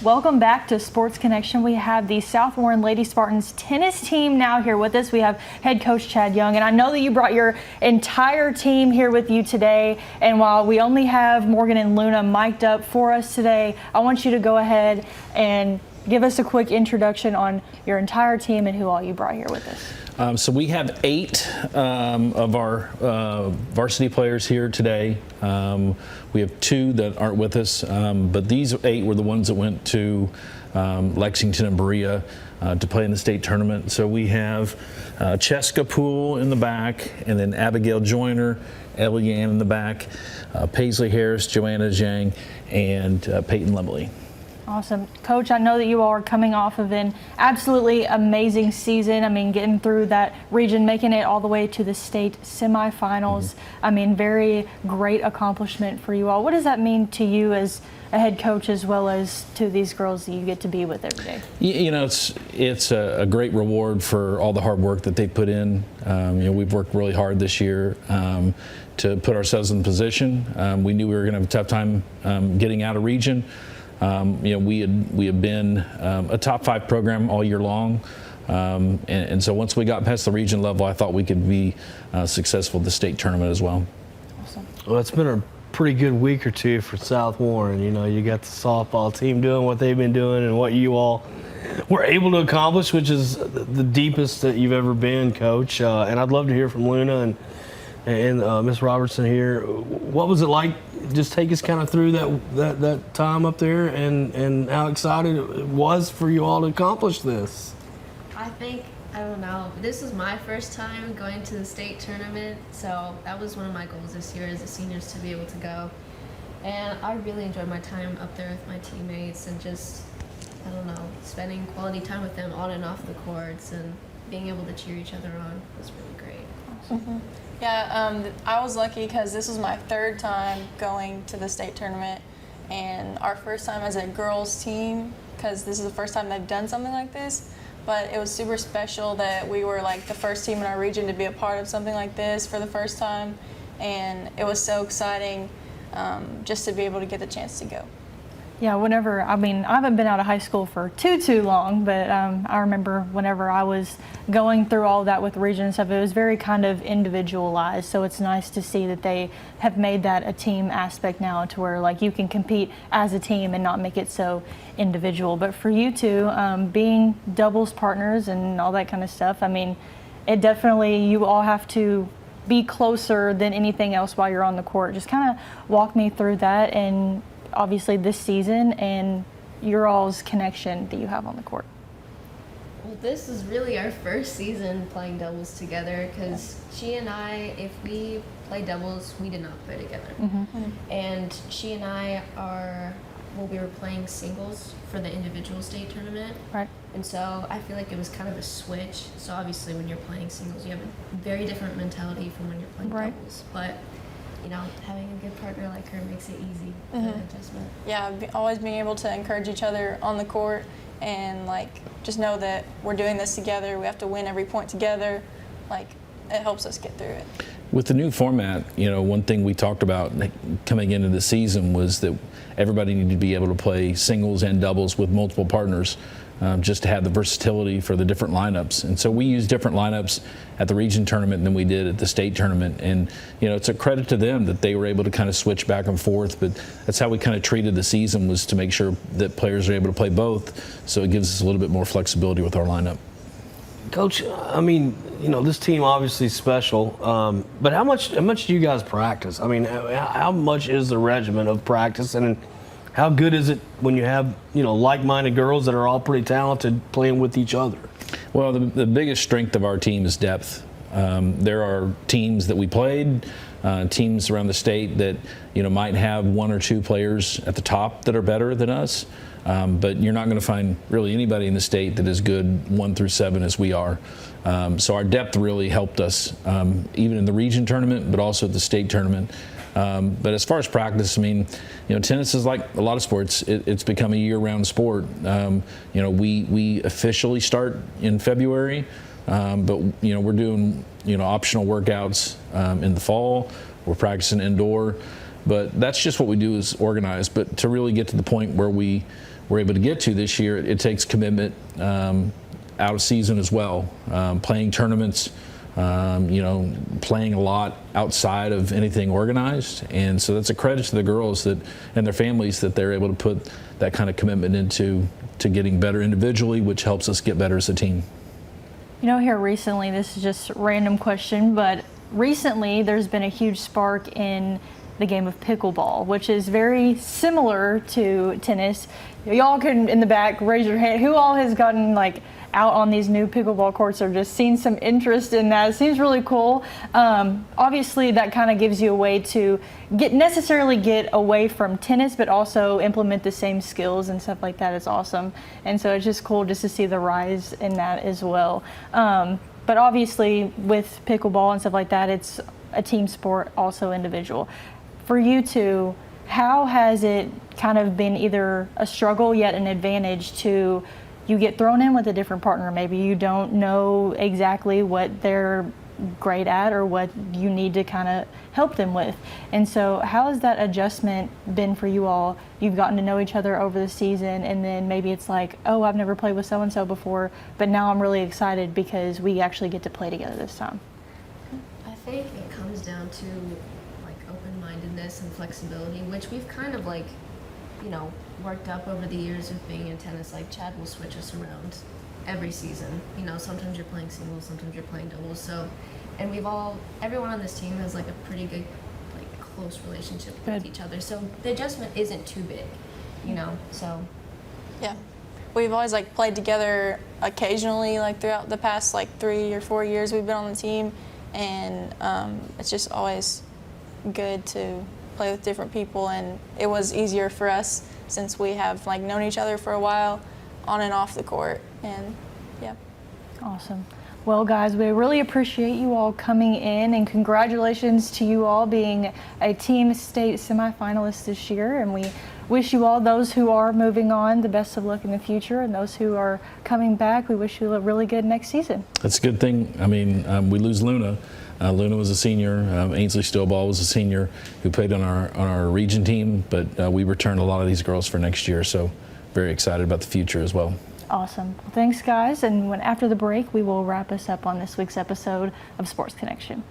Welcome back to Sports Connection. We have the South Warren Lady Spartans tennis team now here with us. We have head coach Chad Young, and I know that you brought your entire team here with you today. And while we only have Morgan and Luna mic'd up for us today, I want you to go ahead and give us a quick introduction on your entire team and who all you brought here with us. So we have 8 of our varsity players here today. We have 2 that aren't with us, but these 8 were the ones that went to Lexington and Berea to play in the state tournament. So we have Cheska Poole in the back, and then Abigail Joyner, Ellie Ann in the back, Paisley Harris, Joanna Zhang, and Peyton Lemley. Awesome. Coach, I know that you all are coming off of an absolutely amazing season. I mean, getting through that region, making it all the way to the state semifinals. I mean, very great accomplishment for you all. What does that mean to you as a head coach, as well as to these girls that you get to be with every day? You know, it's a great reward for all the hard work that they put in. We've worked really hard this year to put ourselves in position. We knew we were going to have a tough time getting out of region. We had been a top 5 program all year long, and so once we got past the region level, I thought we could be successful at the state tournament as well. Awesome. Well, it's been a pretty good week or two for South Warren. You know, you got the softball team doing what they've been doing and what you all were able to accomplish, which is the deepest that you've ever been, Coach. And I'd love to hear from Luna and Miss Robertson here. What was it like? Just take us kind of through that time up there and how excited it was for you all to accomplish this. I don't know, this was my first time going to the state tournament, so that was one of my goals this year as a seniors to be able to go. And I really enjoyed my time up there with my teammates and just, I don't know, spending quality time with them on and off the courts and being able to cheer each other on was really great. Mm-hmm. Yeah, I was lucky because this was my 3rd time going to the state tournament, and our first time as a girls team, because this is the first time they've done something like this. But it was super special that we were like the first team in our region to be a part of something like this for the first time, and it was so exciting just to be able to get the chance to go. Yeah, I haven't been out of high school for too long, but I remember whenever I was going through all that with region and stuff, it was very kind of individualized. So it's nice to see that they have made that a team aspect now, to where like you can compete as a team and not make it so individual. But for you two, being doubles partners and all that kind of stuff, I mean, it definitely, you all have to be closer than anything else while you're on the court. Just kind of walk me through that, and obviously this season and your all's connection that you have on the court. Well, this is really our first season playing doubles together, because she and I, if we play doubles, we did not play together. Mm-hmm. And she and I we were playing singles for the individual state tournament. Right. And so I feel like it was kind of a switch. So obviously when you're playing singles, you have a very different mentality from when you're playing doubles. But having a good partner like her makes it easy, adjustment. Yeah, always being able to encourage each other on the court and just know that we're doing this together. We have to win every point together. It helps us get through it. With the new format, one thing we talked about coming into the season was that everybody needed to be able to play singles and doubles with multiple partners, just to have the versatility for the different lineups. And so we use different lineups at the region tournament than we did at the state tournament. And it's a credit to them that they were able to kind of switch back and forth. But that's how we kind of treated the season, was to make sure that players are able to play both. So it gives us a little bit more flexibility with our lineup. Coach, I mean, this team obviously is special, but how much do you guys practice? I mean, how much is the regimen of practice, and how good is it when you have, like-minded girls that are all pretty talented playing with each other? Well, the biggest strength of our team is depth. There are teams that we played, teams around the state that, might have 1 or 2 players at the top that are better than us. But you're not going to find really anybody in the state that is good 1 through 7 as we are. So our depth really helped us, even in the region tournament, but also at the state tournament. But as far as practice, I mean, tennis is like a lot of sports. It's become a year-round sport. We officially start in February, but we're doing optional workouts in the fall. We're practicing indoor. But that's just what we do is organize. But to really get to the point where we were able to get to this year, it takes commitment out of season as well, playing tournaments, playing a lot outside of anything organized. And so that's a credit to the girls and their families that they're able to put that kind of commitment into getting better individually, which helps us get better as a team. Here recently, this is just a random question, but recently there's been a huge spark in the game of pickleball, which is very similar to tennis. Y'all can, in the back, raise your hand. Who all has gotten out on these new pickleball courts or just seen some interest in that? It seems really cool. Obviously, that kind of gives you a way to get away from tennis, but also implement the same skills and stuff like that. Is awesome. And so it's just cool just to see the rise in that as well. But obviously, with pickleball and stuff like that, it's a team sport, also individual. For you two, how has it kind of been either a struggle yet an advantage to you get thrown in with a different partner? Maybe you don't know exactly what they're great at or what you need to kind of help them with. And so how has that adjustment been for you all? You've gotten to know each other over the season, and then maybe it's like, oh, I've never played with so-and-so before, but now I'm really excited because we actually get to play together this time. I think it comes down to open-mindedness and flexibility, which we've kind of worked up over the years of being in tennis. Chad will switch us around every season. Sometimes you're playing singles, sometimes you're playing doubles. So, and everyone on this team has a pretty good, close relationship with each other. So the adjustment isn't too big, so. Yeah. We've always played together occasionally, throughout the past 3 or 4 years we've been on the team, and it's just always good to play with different people, and it was easier for us since we have known each other for a while on and off the court. And yeah. Awesome. Well, guys, we really appreciate you all coming in, and congratulations to you all being a team state semifinalist this year. And we wish you all, those who are moving on, the best of luck in the future, and those who are coming back, we wish you a really good next season. That's a good thing. I mean, we lose Luna. Luna was a senior. Ainsley Stillball was a senior who played on our region team, but we returned a lot of these girls for next year, so very excited about the future as well. Awesome. Well, thanks, guys. And after the break, we will wrap us up on this week's episode of Sports Connection.